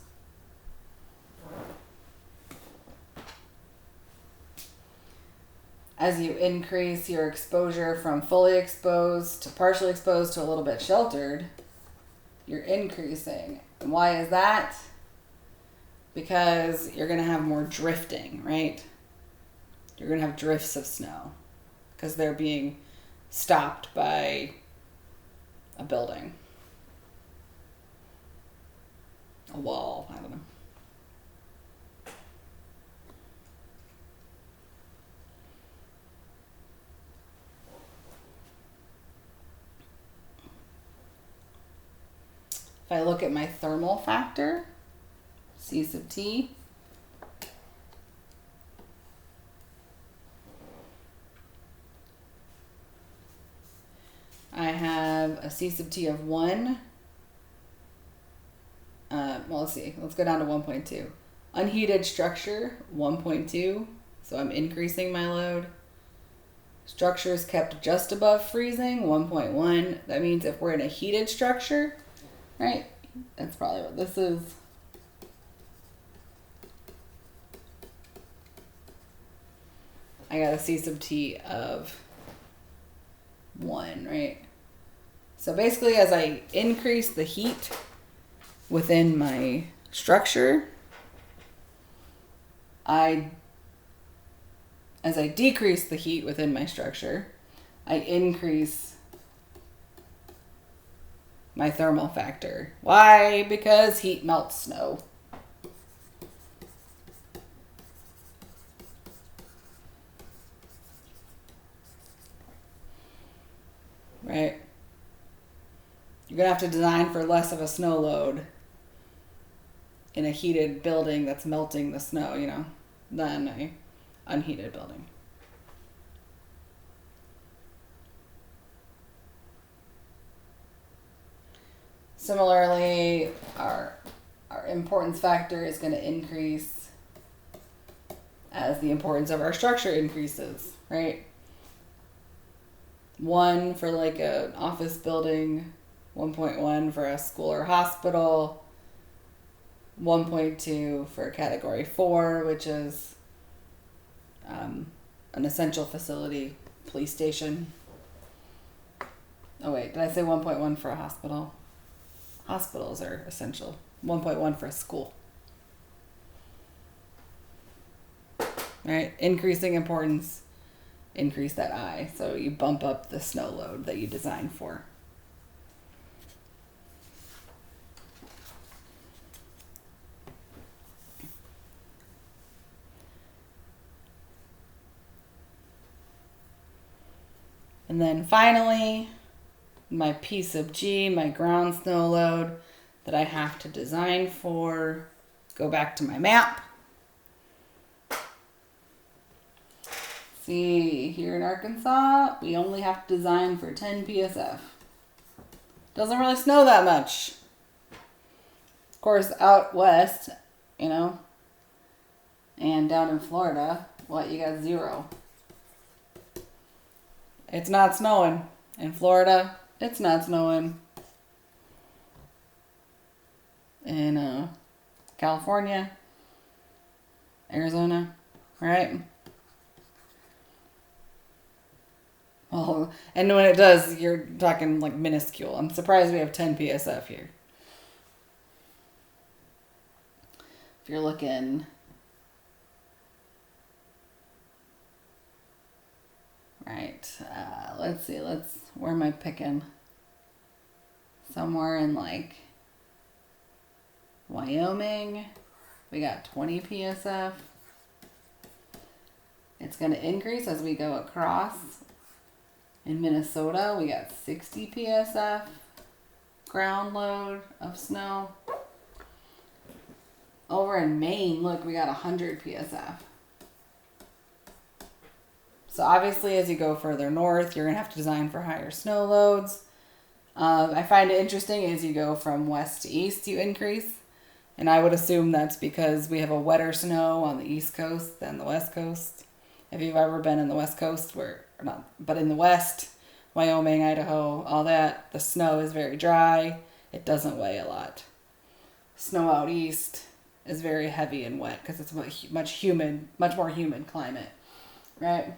A: As you increase your exposure from fully exposed to partially exposed to a little bit sheltered, you're increasing. And why is that? Because you're going to have more drifting, right? You're going to have drifts of snow because they're being stopped by a building, a wall, I don't know. If I look at my thermal factor, C sub T, I have a C sub T of 1. Let's see. Let's go down to 1.2. Unheated structure, 1.2. So I'm increasing my load. Structure is kept just above freezing, 1.1. That means if we're in a heated structure, right? That's probably what this is. I got a C sub T of 1, right? So basically, as I increase the heat within my structure, as I decrease the heat within my structure, I increase my thermal factor. Why? Because heat melts snow. Right? You're going to have to design for less of a snow load in a heated building that's melting the snow, than a unheated building. Similarly, our importance factor is going to increase as the importance of our structure increases, right? 1 for like an office building, 1.1 for a school or hospital, 1.2 for category 4, which is an essential facility, police station. Oh wait, did I say 1.1 for a hospital? Hospitals are essential. 1.1 for a school. Right? Increasing importance, increase that I. So you bump up the snow load that you design for. And then finally, my P sub G, my ground snow load that I have to design for. Go back to my map. See, here in Arkansas, we only have to design for 10 PSF. Doesn't really snow that much. Of course, out west, and down in Florida, you got 0. It's not snowing. In Florida, it's not snowing. In California, Arizona, right? Well, and when it does, you're talking like minuscule. I'm surprised we have 10 PSF here. If you're looking, right, let's see, where am I picking? Somewhere in like Wyoming, we got 20 PSF. It's going to increase as we go across. In Minnesota, we got 60 PSF ground load of snow. Over in Maine, look, we got 100 PSF. So obviously, as you go further north, you're going to have to design for higher snow loads. I find it interesting as you go from west to east, you increase. And I would assume that's because we have a wetter snow on the east coast than the west coast. If you've ever been in the west coast, but in the west, Wyoming, Idaho, all that, the snow is very dry. It doesn't weigh a lot. Snow out east is very heavy and wet because it's much more humid climate, right?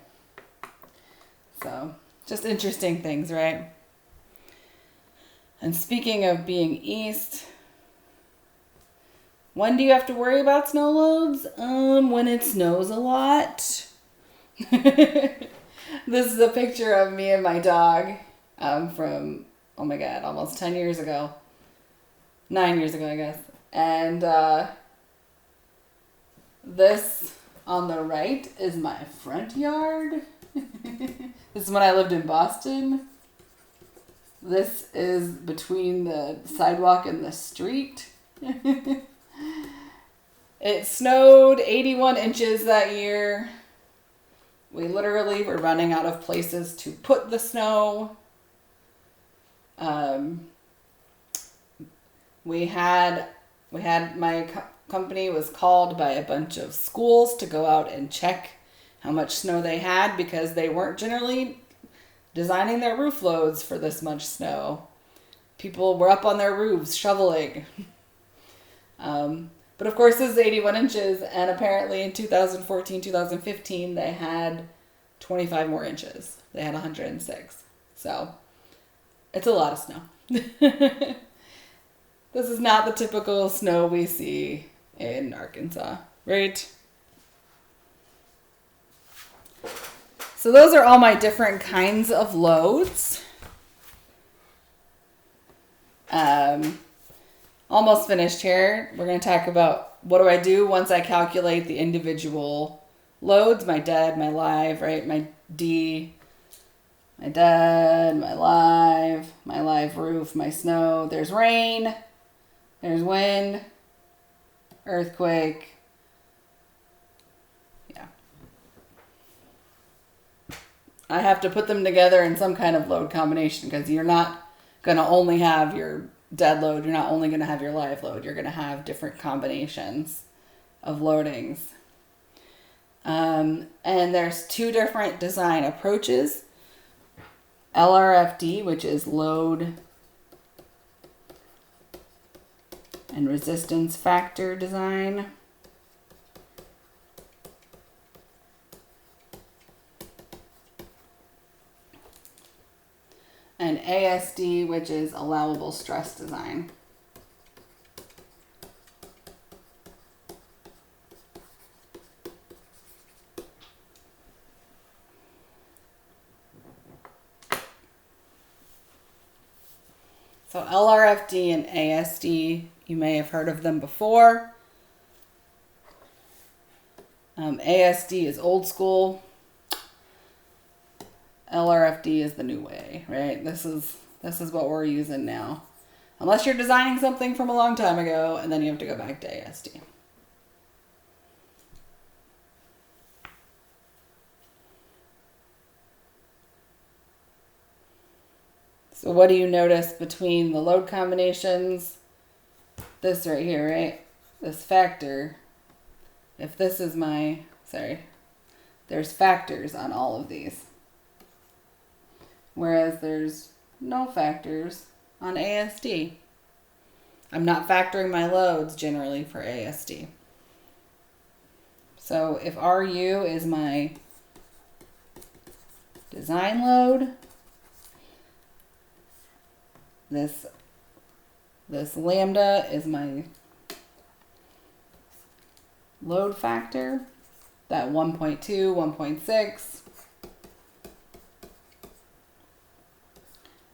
A: So, just interesting things, right? And speaking of being east, when do you have to worry about snow loads? When it snows a lot. This is a picture of me and my dog from, oh my God, almost 10 years ago. 9 years ago, I guess. And this on the right is my front yard. This is when I lived in Boston. This is between the sidewalk and the street. It snowed 81 inches that year. We literally were running out of places to put the snow. We had my company was called by a bunch of schools to go out and check how much snow they had because they weren't generally designing their roof loads for this much snow. People were up on their roofs shoveling. But of course, this is 81 inches, and apparently in 2014, 2015, they had 25 more inches. They had 106. So, it's a lot of snow. This is not the typical snow we see in Arkansas, right? So those are all my different kinds of loads. Almost finished here. We're going to talk about what do I do once I calculate the individual loads, my dead, my live, right? My D, my dead, my live roof, my snow. There's rain, there's wind, earthquake. Yeah. I have to put them together in some kind of load combination because you're not going to only have your dead load, you're not only going to have your live load, you're going to have different combinations of loadings. And there's two different design approaches. LRFD, which is load and resistance factor design. And ASD, which is allowable stress design. So LRFD and ASD, you may have heard of them before. ASD is old school. LRFD is the new way, right? This is what we're using now. Unless you're designing something from a long time ago, and then you have to go back to ASD. So what do you notice between the load combinations? This right here, right? This factor. If this is there's factors on all of these. Whereas there's no factors on ASD. I'm not factoring my loads generally for ASD. So if RU is my design load, this lambda is my load factor, that 1.2, 1.6,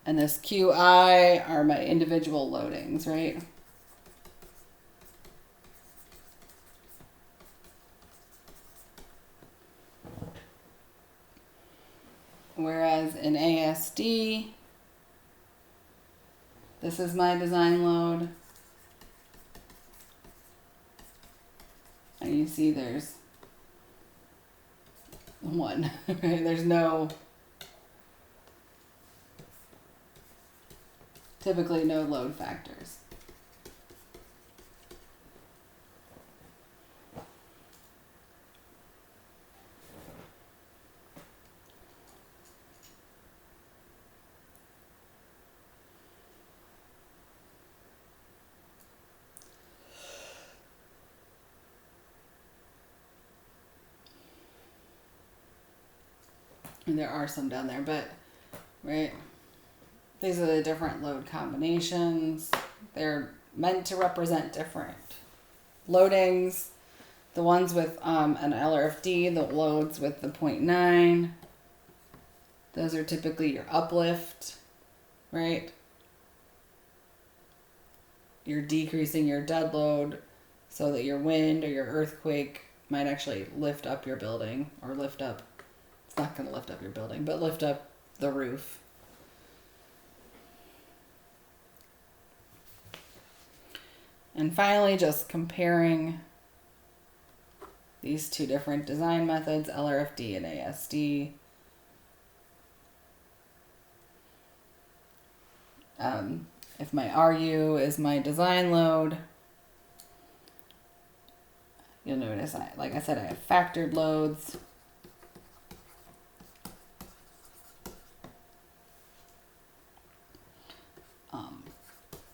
A: and this QI are my individual loadings, right? Whereas in ASD, this is my design load. And you see there's one, right? There's typically no load factors. And there are some down there, but, right, these are the different load combinations. They're meant to represent different loadings. The ones with an LRFD, the loads with the 0.9, those are typically your uplift, right? You're decreasing your dead load so that your wind or your earthquake might actually lift up your building, or lift up, it's not going to lift up your building, but lift up the roof. And finally, just comparing these two different design methods, LRFD and ASD. If my RU is my design load, you'll notice, like I said, I have factored loads.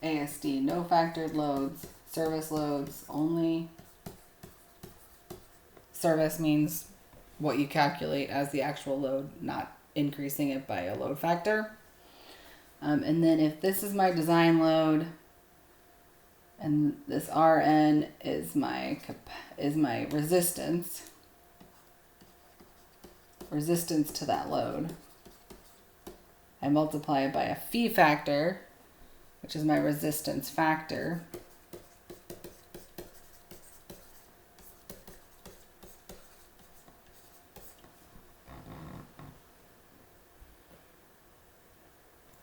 A: ASD, no factored loads, service loads only. Service means what you calculate as the actual load, not increasing it by a load factor. And then if this is my design load, and this RN is my resistance to that load, I multiply it by a phi factor, which is my resistance factor.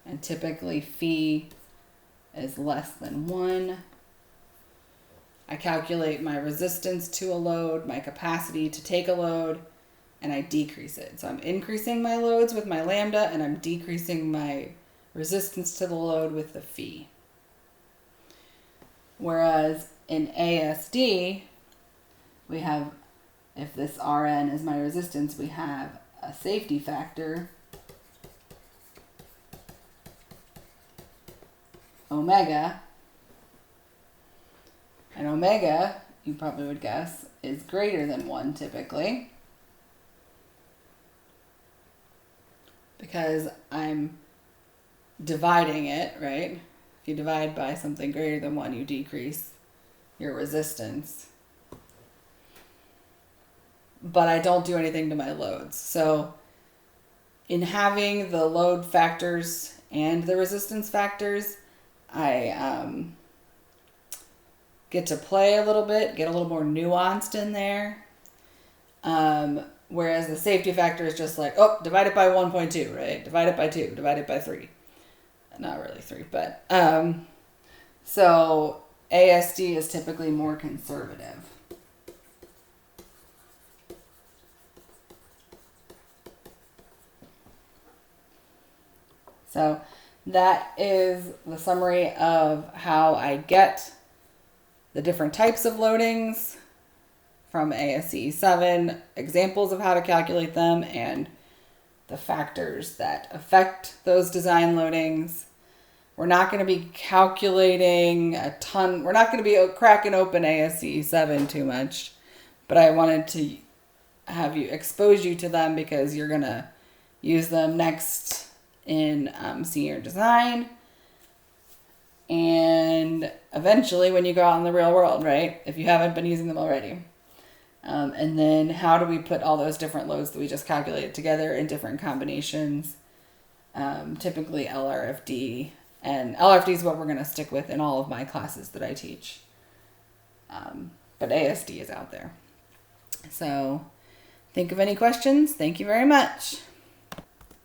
A: And typically phi is less than 1. I calculate my resistance to a load, my capacity to take a load, and I decrease it. So I'm increasing my loads with my lambda, and I'm decreasing my resistance to the load with the phi. Whereas in ASD, we have, if this Rn is my resistance, we have a safety factor, omega. And omega, you probably would guess, is greater than 1 typically, because I'm dividing it, right? If you divide by something greater than 1, you decrease your resistance. But I don't do anything to my loads. So in having the load factors and the resistance factors, I get to play a little bit, get a little more nuanced in there. Whereas the safety factor is just like, oh, divide it by 1.2, right? Divide it by 2, divide it by 3. Not really 3, but so ASD is typically more conservative. So that is the summary of how I get the different types of loadings from ASCE 7, examples of how to calculate them, and the factors that affect those design loadings. We're not going to be calculating a ton. We're not going to be cracking open ASCE 7 too much, but I wanted to have you expose you to them because you're going to use them next in senior design and eventually when you go out in the real world, right? If you haven't been using them already. And then how do we put all those different loads that we just calculated together in different combinations? Typically LRFD. And LRFD is what we're going to stick with in all of my classes that I teach. But ASD is out there. So think of any questions. Thank you very much.